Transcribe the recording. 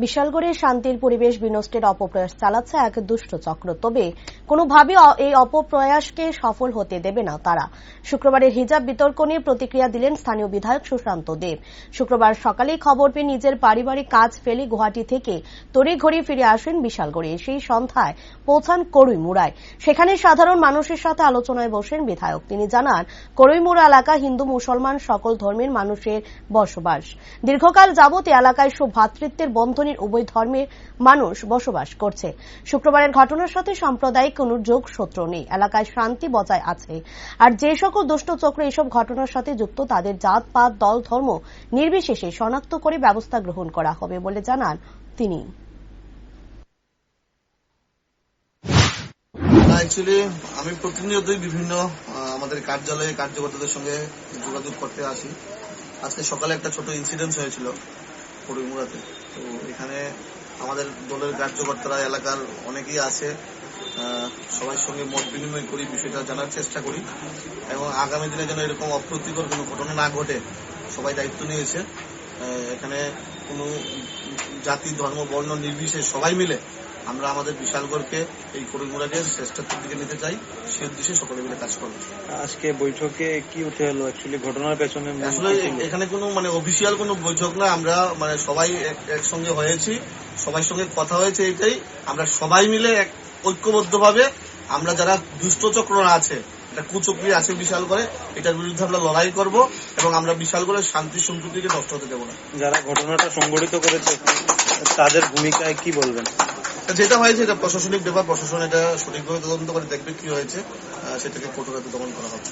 বিশালগড়ে শান্তির পরিবেশ বিনষ্টের অপপ্রয়াস চালাচ্ছে এক দুষ্ট চক্র। তবে কোনোভাবে এই অপপ্রয়াসকে সফল হতে দেবে না তারা। শুক্রবারের হিজাব বিতর্ক নিয়ে প্রতিক্রিয়া দিলেন স্থানীয় বিধায়ক সুশান্ত দেব। শুক্রবার সকালেই খবর পেয়ে নিজের পারিবারিক কাজ ফেলে গুয়াহাটি থেকে তড়িঘড়ি ফিরে আসেন বিশালগড়ে। সেই সন্ধ্যায় পৌঁছান করইমুড়ায়। সেখানে সাধারণ মানুষের সাথে আলোচনায় বসেন বিধায়ক। তিনি জানান, করইমুড়া এলাকা হিন্দু মুসলমান সকল ধর্মের মানুষের বসবাস। দীর্ঘকাল যাবৎ এলাকায় সৌভ্রাতৃত্বের বন্ধনে উভয় ধর্মের মানুষ বসবাস করছে। শুক্রবারের ঘটনার সাথে সাম্প্রদায়িক কোন যোগসূত্র নেই। এলাকায় শান্তি বজায় আছে। আর যে সকল দুষ্ট চক্র এসব ঘটনার সাথে যুক্ত তাদের জাত পাত দল ধর্ম নির্বিশেষে শনাক্ত করে ব্যবস্থা গ্রহণ করা হবে বলে জানান তিনি। আমি প্রতিনিয়তই বিভিন্ন আমাদের কার্যালয়ে কার্যকর্তাদের সঙ্গে যোগাযোগ করতে আসি। আজকে সকালে একটা ছোট ইনসিডেন্ট হয়েছিল করইমুড়াতে। তো এখানে আমাদের দলের কার্যকর্তারা এলাকার অনেকেই আছে, সবার সঙ্গে মত বিনিময় করি, বিষয়টা জানার চেষ্টা করি এবং আগামী দিনে যেন এরকম অপ্রীতিকর কোনো ঘটনা না ঘটে সবাই দায়িত্ব নিয়েছে। এখানে কোনো জাতি ধর্ম বর্ণ নির্বিশেষে সবাই মিলে আমরা আমাদের বিশালগড়কে এই করইমুড়াকে শ্রেষ্ঠত্বের দিকে নিতে চাই, সে উদ্দেশ্যে সকলে মিলে কাজ করবো। আজকে বৈঠকে কি উঠে এলো অ্যাকচুয়ালি ঘটনার পেছনে? আসলে এখানে কোনো অফিসিয়াল কোনো বৈঠক না, আমরা সবাই একসঙ্গে হয়েছি, সবার সঙ্গে কথা হয়েছে। এটাই আমরা সবাই মিলে এক ঐক্যবদ্ধভাবে আমরা যারা দুষ্ট চক্ররা আছে, একটা কুচক্রী আছে বিশালগড়ে, এটার বিরুদ্ধে আমরা লড়াই করব এবং আমরা বিশালগড়ের শান্তি সম্প্রীতিকে নষ্ট হতে দেবো না। যারা ঘটনাটা সংঘটিত করেছে তাদের ভূমিকায় কি বলবেন? যেটা হয়েছে এটা প্রশাসনিক ব্যাপার, প্রশাসন এটা সঠিকভাবে তদন্ত করে দেখবে কি হয়েছে, সেটাকে কঠোরভাবে দমন করা হবে।